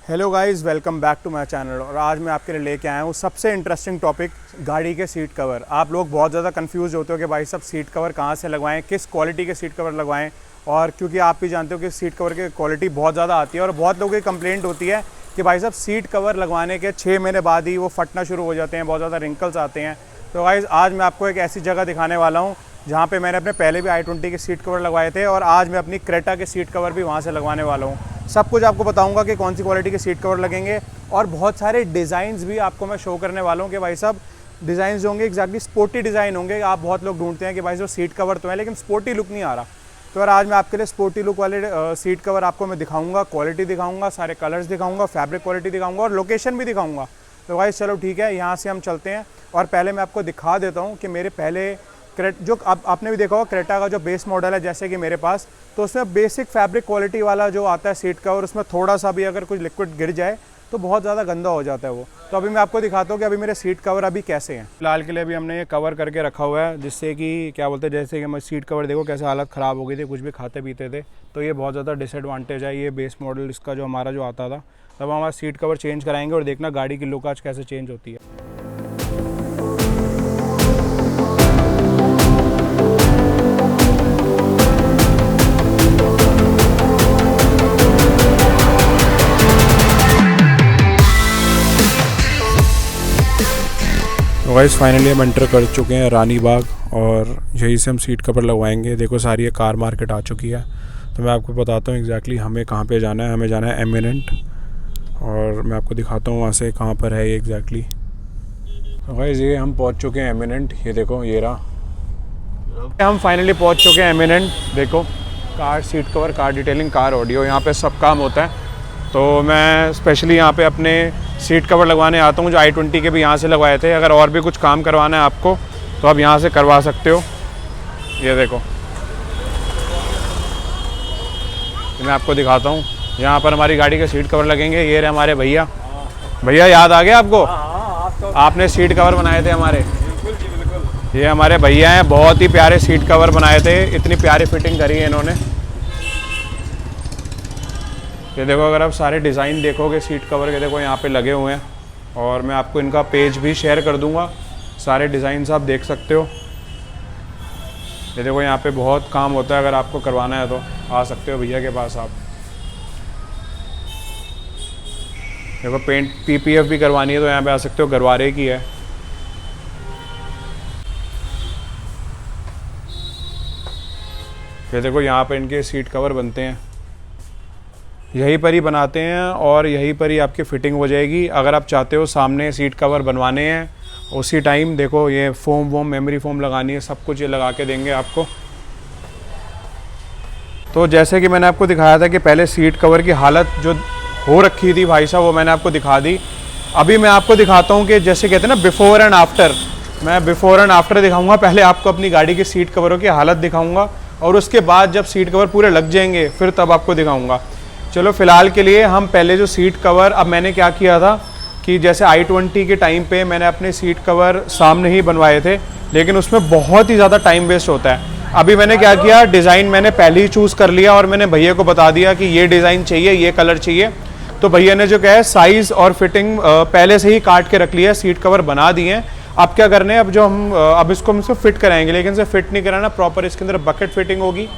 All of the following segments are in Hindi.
Hello guys, welcome back to my channel. और आज मैं आपके लिए लेके आया हूँ सबसे इंटरेस्टिंग टॉपिक, गाड़ी के सीट कवर। आप लोग बहुत ज़्यादा कंफ्यूज होते हो कि भाई सब सीट कवर कहाँ से लगवाएं, किस क्वालिटी के सीट कवर लगवाएं। और क्योंकि आप भी जानते हो कि सीट कवर की क्वालिटी बहुत ज़्यादा आती है और बहुत लोगों की कंप्लेंट होती है कि भाई साहब सीट कवर लगवाने के 6 महीने बाद ही वो फटना शुरू हो जाते हैं, बहुत ज़्यादा रिंकल्स आते हैं। तो गाइस आज मैं आपको एक ऐसी जगह दिखाने वाला हूँ जहाँ पे मैंने अपने पहले भी i20 के सीट कवर लगवाए थे और आज मैं अपनी क्रेटा के सीट कवर भी वहाँ से लगवाने वाला हूँ। सब कुछ आपको बताऊँगा कि कौन सी क्वालिटी के सीट कवर लगेंगे और बहुत सारे डिज़ाइंस भी आपको मैं शो करने वाला हूँ कि भाई साहब डिज़ाइंस जो होंगे एग्जैक्टली स्पोर्टी डिज़ाइन होंगे। आप बहुत लोग ढूंढते हैं कि भाई जो सीट कवर तो है लेकिन स्पोर्टी लुक नहीं आ रहा। तो यार आज मैं आपके लिए स्पोर्टी लुक वाले सीट कवर आपको मैं दिखाऊंगा, क्वालिटी दिखाऊंगा, सारे कलर्स दिखाऊंगा, फैब्रिक क्वालिटी दिखाऊंगा और लोकेशन भी दिखाऊंगा। तो भाई चलो ठीक है, यहाँ से हम चलते हैं। और पहले मैं आपको दिखा देता हूँ कि मेरे पहले जो आपने भी देखा होगा क्रेटा का जो बेस मॉडल है जैसे कि मेरे पास, तो उसमें बेसिक फैब्रिक क्वालिटी वाला जो आता है सीट कवर, उसमें थोड़ा सा भी अगर कुछ लिक्विड गिर जाए तो बहुत ज़्यादा गंदा हो जाता है वो। तो अभी मैं आपको दिखाता हूँ कि अभी मेरे सीट कवर अभी कैसे हैं। फिलहाल के लिए अभी हमने ये कवर करके रखा हुआ है, जिससे कि क्या बोलते हैं, जैसे कि हमारी सीट कवर देखो कैसे हालत ख़राब हो गई थी, कुछ भी खाते पीते थे। तो ये बहुत ज़्यादा डिसएडवांटेज है ये बेस मॉडल इसका जो हमारा जो आता था। तब हमारा सीट कवर चेंज कराएंगे और देखना गाड़ी की लुक आज कैसे चेंज होती है। तो गाइस फाइनली हम एंटर कर चुके हैं रानी बाग और यहीं से हम सीट कवर लगवाएंगे। देखो सारी ये कार मार्केट आ चुकी है। तो मैं आपको बताता हूँ एग्जैक्टली हमें कहाँ पे जाना है। हमें जाना है एमिनेंट और मैं आपको दिखाता हूँ वहाँ से कहाँ पर है ये एग्जैक्टली। तो गाइस ये हम पहुँच चुके हैं एमिनेंट, ये देखो ये रहा। हम फाइनली पहुँच चुके हैं एमिनेंट। देखो car seat cover, car detailing, car audio, यहाँ पे सब काम होता है। तो मैं स्पेशली यहाँ पे अपने सीट कवर लगवाने आता हूँ जो i20 के भी यहाँ से लगवाए थे। अगर और भी कुछ काम करवाना है आपको तो आप यहाँ से करवा सकते हो। ये देखो मैं आपको दिखाता हूँ, यहाँ पर हमारी गाड़ी के सीट कवर लगेंगे। ये रहे हमारे भैया। भैया याद आ गया आपको? आपने सीट कवर बनाए थे हमारे। ये हमारे भैया हैं, बहुत ही प्यारे सीट कवर बनाए थे, इतनी प्यारी फिटिंग करी है इन्होंने। ये देखो अगर आप सारे डिज़ाइन देखोगे सीट कवर के, देखो यहाँ पे लगे हुए हैं और मैं आपको इनका पेज भी शेयर कर दूंगा, सारे डिज़ाइंस आप देख सकते हो। ये देखो यहाँ पे बहुत काम होता है, अगर आपको करवाना है तो आ सकते हो भैया के पास आप। देखो पेंट PPF भी करवानी है तो यहाँ पे आ सकते हो, गरवारे की है। ये देखो यहाँ पे इनके सीट कवर बनते हैं, यहीं पर ही बनाते हैं और यहीं पर ही आपकी फ़िटिंग हो जाएगी। अगर आप चाहते हो सामने सीट कवर बनवाने हैं उसी टाइम, देखो ये फोम वोम मेमोरी फोम लगानी है, सब कुछ ये लगा के देंगे आपको। तो जैसे कि मैंने आपको दिखाया था कि पहले सीट कवर की हालत जो हो रखी थी भाई साहब, वो मैंने आपको दिखा दी। अभी मैं आपको दिखाता हूँ कि जैसे कहते हैं ना बिफ़ोर एंड आफ्टर, मैं बिफ़ोर एंड आफ्टर दिखाऊँगा। पहले आपको अपनी गाड़ी की सीट कवरों की हालत दिखाऊँगा और उसके बाद जब सीट कवर पूरे लग जाएंगे फिर तब आपको दिखाऊँगा। चलो फ़िलहाल के लिए हम पहले जो सीट कवर, अब मैंने क्या किया था कि जैसे i20 के टाइम पे मैंने अपने सीट कवर सामने ही बनवाए थे, लेकिन उसमें बहुत ही ज़्यादा टाइम वेस्ट होता है। अभी मैंने क्या किया, डिज़ाइन मैंने पहले ही चूज़ कर लिया और मैंने भैया को बता दिया कि ये डिज़ाइन चाहिए, ये कलर चाहिए। तो भैया ने जो क्या है साइज़ और फिटिंग पहले से ही काट के रख लिया, सीट कवर बना दिए हैं। अब क्या करने हैं, अब जो हम अब इसको हम इसको फिट कराएंगे, लेकिन इसे फिट नहीं कराना, प्रॉपर इसके अंदर बकेट फिटिंग होगी।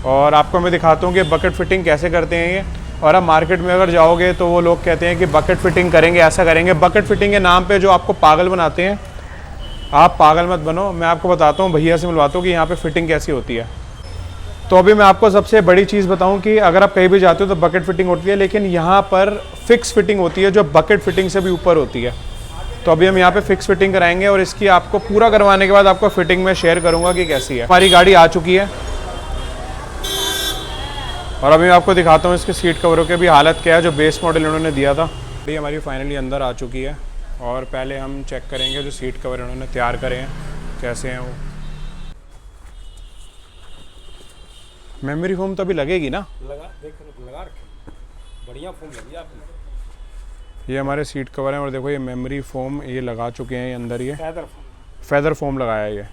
और आपको मैं दिखाता हूँ कि बकेट फिटिंग कैसे करते हैं ये। और अब मार्केट में अगर जाओगे तो वो लोग कहते हैं कि बकेट फिटिंग करेंगे, ऐसा करेंगे। बकेट फिटिंग के नाम पे जो आपको पागल बनाते हैं, आप पागल मत बनो। मैं आपको बताता हूँ, भैया से मिलवाता हूँ कि यहाँ पे फिटिंग कैसी होती है। तो अभी मैं आपको सबसे बड़ी चीज़ बताऊँ कि अगर आप कहीं भी जाते हो तो बकेट फिटिंग होती है, लेकिन यहाँ पर फिक्स फिटिंग होती है जो बकेट फिटिंग से भी ऊपर होती है। तो अभी हम यहाँ पे फिक्स फिटिंग कराएंगे और इसकी आपको पूरा करवाने के बाद आपको फिटिंग में शेयर करूँगा कि कैसी है। हमारी गाड़ी आ चुकी है और अभी मैं आपको दिखाता हूँ इसके सीट कवरों के भी हालत क्या है जो बेस मॉडल इन्होंने दिया था। ये हमारी फाइनली अंदर आ चुकी है और पहले हम चेक करेंगे जो सीट कवर इन्होंने तैयार करे हैं कैसे हैं वो। मेमोरी फोम तो अभी लगेगी ना? लगा रखे, बढ़िया फोम लगी आपने। ये हमारे सीट कवर हैं और देखो ये मेमोरी फोम ये लगा चुके हैं। ये अंदर ये फैदर फोम लगाया है ये।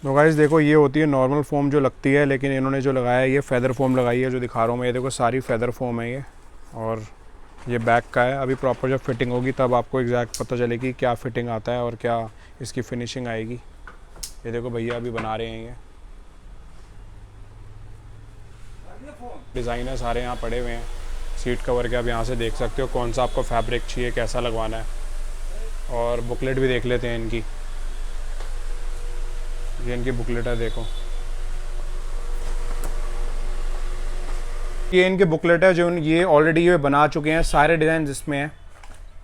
तो गाइस देखो, ये होती है नॉर्मल फोम जो लगती है, लेकिन इन्होंने जो लगाया है ये फेदर फोम लगाई है जो दिखा रहा हूँ मैं। ये देखो सारी फेदर फोम है ये, और ये बैक का है। अभी प्रॉपर जब फिटिंग होगी तब आपको एग्जैक्ट पता चलेगी क्या फिटिंग आता है और क्या इसकी फिनिशिंग आएगी। ये देखो भैया अभी बना रहे हैं। ये डिज़ाइनर सारे यहाँ पड़े हुए हैं सीट कवर के। आप यहाँ से देख सकते हो कौन सा आपको फैब्रिक चाहिए, कैसा लगवाना है, और बुकलेट भी देख लेते हैं इनकी। ये इनकी बुकलेट है, देखो ये इनके बुकलेट है जो ये ऑलरेडी ये बना चुके हैं, सारे डिज़ाइन जिसमें हैं।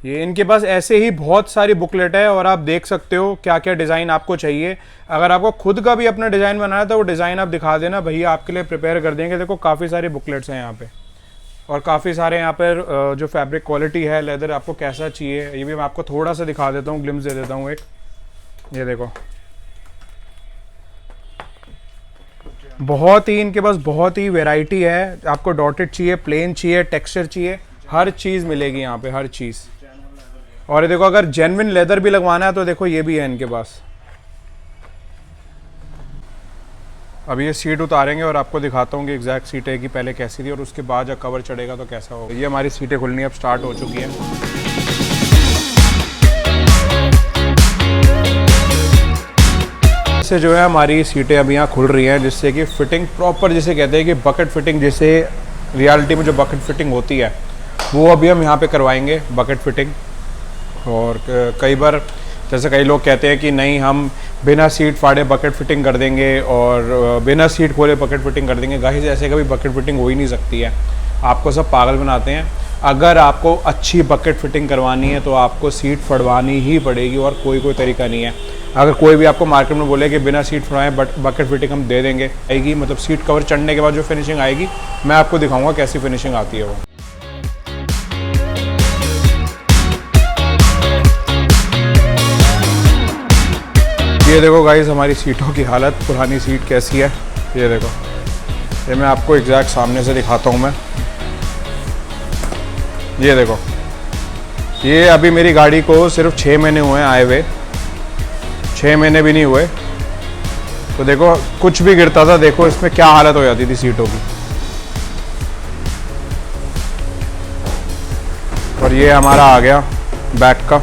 ये इनके पास ऐसे ही बहुत सारी बुकलेट है और आप देख सकते हो क्या क्या डिज़ाइन आपको चाहिए। अगर आपको खुद का भी अपना डिज़ाइन बनाना है तो वो डिज़ाइन आप दिखा देना, भैया आपके लिए प्रिपेयर कर देंगे। देखो काफ़ी सारी बुकलेट्स हैं यहाँ पे, और काफ़ी सारे यहाँ पर जो फैब्रिक क्वालिटी है, लेदर आपको कैसा चाहिए ये भी मैं आपको थोड़ा सा दिखा देता हूँ, ग्लिम्स दे देता हूँ एक। ये देखो बहुत ही इनके पास बहुत ही वैरायटी है। आपको डॉटेड चाहिए, प्लेन चाहिए, टेक्सचर चाहिए, हर चीज़ मिलेगी यहाँ पे, हर चीज़। और ये देखो अगर जेन्युइन लेदर भी लगवाना है तो देखो ये भी है इनके पास। अब ये सीट उतारेंगे और आपको दिखाता हूँ कि एग्जैक्ट सीटें की पहले कैसी थी और उसके बाद जब कवर चढ़ेगा तो कैसा होगा। ये हमारी सीटें खुलनी अब स्टार्ट हो चुकी हैं। इससे जो है हमारी सीटें अभी यहाँ खुल रही हैं, जिससे कि फिटिंग प्रॉपर, जिसे कहते हैं कि बकेट फिटिंग, जिसे रियलिटी में जो बकेट फिटिंग होती है वो अभी हम यहाँ पे करवाएंगे, बकेट फिटिंग। और कई बार जैसे कई लोग कहते हैं कि नहीं हम बिना सीट फाड़े बकेट फिटिंग कर देंगे और बिना सीट खोले बकेट फिटिंग कर देंगे। गाइस ऐसे कभी बकेट फिटिंग हो ही नहीं सकती है, आपको सब पागल बनाते हैं। अगर आपको अच्छी बकेट फिटिंग करवानी है तो आपको सीट फड़वानी ही पड़ेगी और कोई तरीका नहीं है। अगर कोई भी आपको मार्केट में बोले कि बिना सीट फड़वाए बकेट फिटिंग हम दे देंगे, आएगी मतलब सीट कवर चढ़ने के बाद जो फिनिशिंग आएगी मैं आपको दिखाऊंगा कैसी फिनिशिंग आती है वो। ये देखो गाइस हमारी सीटों की हालत, पुरानी सीट कैसी है ये देखो। ये मैं आपको एग्जैक्ट सामने से दिखाता हूँ मैं। ये देखो, ये अभी मेरी गाड़ी को सिर्फ 6 महीने हुए हैं आए हुए, 6 महीने भी नहीं हुए। तो देखो कुछ भी गिरता था, देखो इसमें क्या हालत हो जाती थी सीटों की। और ये हमारा आ गया बैक का।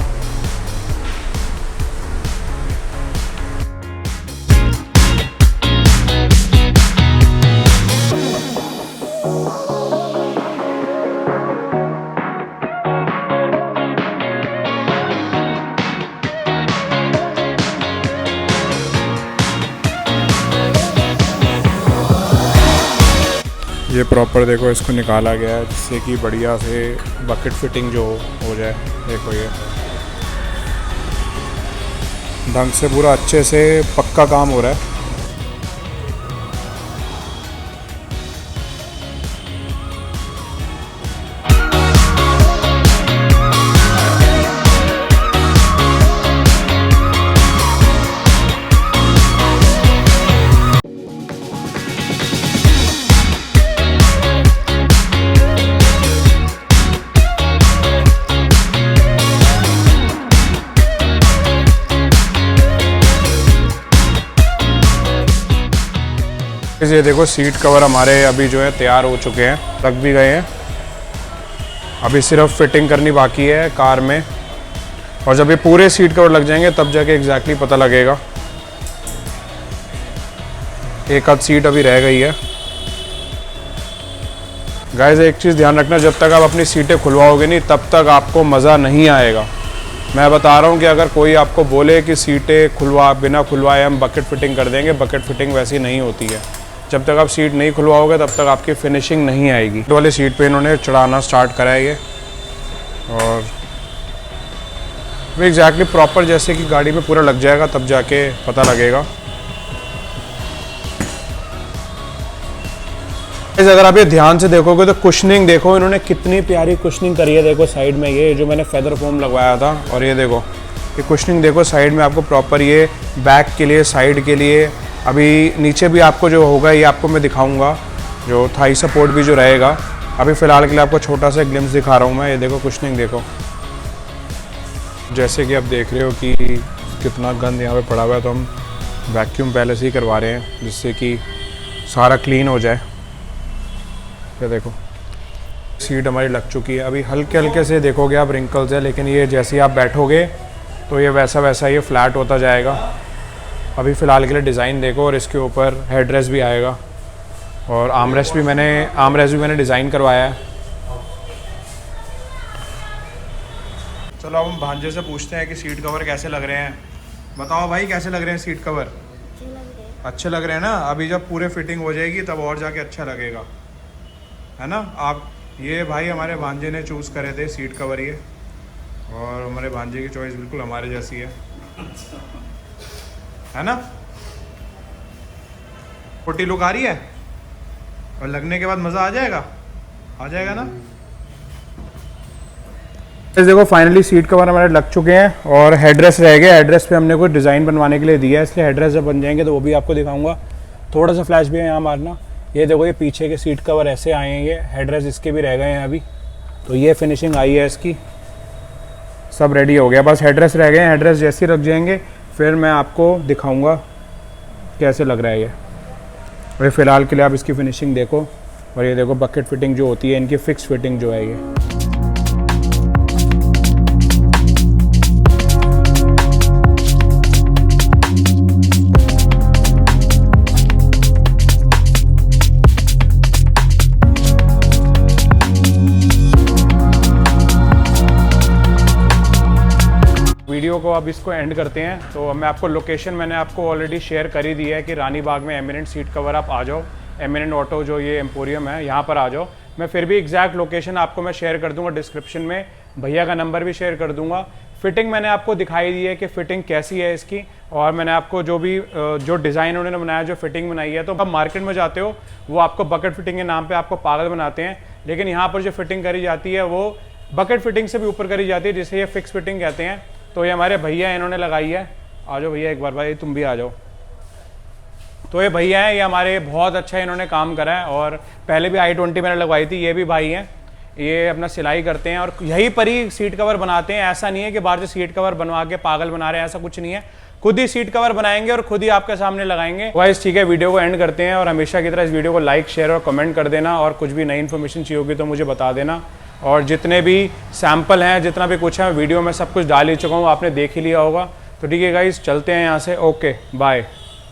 ये प्रॉपर देखो इसको निकाला गया है जिससे कि बढ़िया से बकेट फिटिंग जो हो जाए। देखो ये ढंग से पूरा अच्छे से पक्का काम हो रहा है। ये देखो सीट कवर हमारे अभी जो है तैयार हो चुके हैं, लग भी गए हैं। अभी सिर्फ फिटिंग करनी बाकी है कार में, और जब ये पूरे सीट कवर लग जाएंगे तब जाके एग्जैक्टली पता लगेगा। एक आध सीट अभी रह गई है। गाइस एक चीज़ ध्यान रखना, जब तक आप अपनी सीटें खुलवाओगे नहीं तब तक आपको मज़ा नहीं आएगा। मैं बता रहा हूँ कि अगर कोई आपको बोले कि सीटें बिना खुलवाए हम बकेट फिटिंग कर देंगे, बकेट फिटिंग वैसी नहीं होती है। जब तक आप सीट नहीं खुलवाओगे तब तक आपकी फिनिशिंग नहीं आएगी। तो वाली सीट पे इन्होंने चढ़ाना स्टार्ट करा है ये, और वो एग्जैक्टली प्रॉपर जैसे कि गाड़ी में पूरा लग जाएगा तब जाके पता लगेगा। अगर आप ये ध्यान से देखोगे तो कुशनिंग देखो, इन्होंने कितनी प्यारी कुशनिंग करी है। देखो साइड में ये जो मैंने फेदर फोम लगवाया था, और ये देखो ये कुशनिंग देखो साइड में आपको प्रॉपर, ये बैक के लिए, साइड के लिए। अभी नीचे भी आपको जो होगा ये आपको मैं दिखाऊंगा, जो थाई सपोर्ट भी जो रहेगा। अभी फ़िलहाल के लिए आपको छोटा सा ग्लिम्स दिखा रहा हूँ मैं। ये देखो कुशनिंग देखो, जैसे कि आप देख रहे हो कि कितना गंद यहाँ पे पड़ा हुआ है, तो हम वैक्यूम पहले से ही करवा रहे हैं जिससे कि सारा क्लीन हो जाए। ये देखो सीट हमारी लग चुकी है। अभी हल्के हल्के से देखोगे आप रिंकल्स है, लेकिन ये जैसे ही आप बैठोगे तो ये वैसा वैसा ये फ्लैट होता जाएगा। अभी फ़िलहाल के लिए डिज़ाइन देखो, और इसके ऊपर हेड रेस्ट भी आएगा और आर्मरेस्ट भी मैंने डिज़ाइन करवाया है। चलो अब हम भांजे से पूछते हैं कि सीट कवर कैसे लग रहे हैं। बताओ भाई कैसे लग रहे हैं सीट कवर? अच्छे लग रहे हैं ना। अभी जब पूरे फिटिंग हो जाएगी तब और जाके अच्छा लगेगा, है ना। आप ये भाई हमारे भांजे ने चूज़ करे थे सीट कवर ये, और हमारे भांजे की चॉइस बिल्कुल हमारे जैसी है ना। फोर्टी लुक आ रही है और लगने के बाद मज़ा आ जाएगा ना। देखो फाइनली सीट कवर हमारे लग चुके हैं और हेडरेस्ट रह गए। हेडरेस्ट पे हमने कोई डिज़ाइन बनवाने के लिए दिया है, इसलिए हेडरेस्ट जब बन जाएंगे तो वो भी आपको दिखाऊंगा। थोड़ा सा फ्लैश भी है यहाँ मारना। ये देखो ये पीछे के सीट कवर ऐसे आए हैं, ये हेडरेस्ट इसके भी रह गए हैं अभी। तो ये फिनिशिंग आई है इसकी, सब रेडी हो गया, बस हेडरेस्ट रह गए हैं। हेडरेस्ट जैसे ही रख जाएंगे फिर मैं आपको दिखाऊँगा कैसे लग रहा है ये। और फ़िलहाल के लिए आप इसकी फिनिशिंग देखो। और ये देखो बकेट फिटिंग जो होती है इनकी फिक्स फिटिंग जो है ये। वीडियो को अब इसको एंड करते हैं। तो मैं आपको लोकेशन मैंने आपको ऑलरेडी शेयर कर ही दी है कि रानी बाग में एमिनेंट सीट कवर आप आ जाओ। एमिनेंट ऑटो जो ये एम्पोरियम है यहाँ पर आ जाओ। मैं फिर भी एग्जैक्ट लोकेशन आपको मैं शेयर कर दूंगा डिस्क्रिप्शन में, भैया का नंबर भी शेयर कर दूंगा। फिटिंग मैंने आपको दिखाई दी है कि फ़िटिंग कैसी है इसकी, और मैंने आपको जो डिज़ाइन उन्होंने बनाया, जो फिटिंग बनाई है। तो आप मार्केट में जाते हो वो आपको बकेट फिटिंग के नाम पर आपको पागल बनाते हैं, लेकिन यहाँ पर जो फिटिंग करी जाती है वो बकेट फिटिंग से भी ऊपर करी जाती है, जिसे ये फिक्स फिटिंग कहते हैं। तो ये हमारे भैया इन्होंने लगाई है। आ जाओ भैया एक बार, भाई तुम भी आ जाओ। तो ये भैया हैं, ये हमारे बहुत अच्छा इन्होंने काम करा है, और पहले भी i20 मैंने लगवाई थी। ये भी भाई हैं, ये अपना सिलाई करते हैं और यहीं पर ही सीट कवर बनाते हैं। ऐसा नहीं है कि बाहर से सीट कवर बनवा के पागल बना रहे हैं, ऐसा कुछ नहीं है। खुद ही सीट कवर बनाएंगे और खुद ही आपके सामने लगाएंगे। वाइस ठीक है, वीडियो को एंड करते हैं, और हमेशा की तरह इस वीडियो को लाइक शेयर और कमेंट कर देना, और कुछ भी नई इन्फॉर्मेशन चाहिए होगी तो मुझे बता देना। और जितने भी सैंपल हैं, जितना भी कुछ है वीडियो में सब कुछ डाल ही चुका हूँ, आपने देख ही लिया होगा। तो ठीक है गाइस, चलते हैं यहाँ से। Okay bye.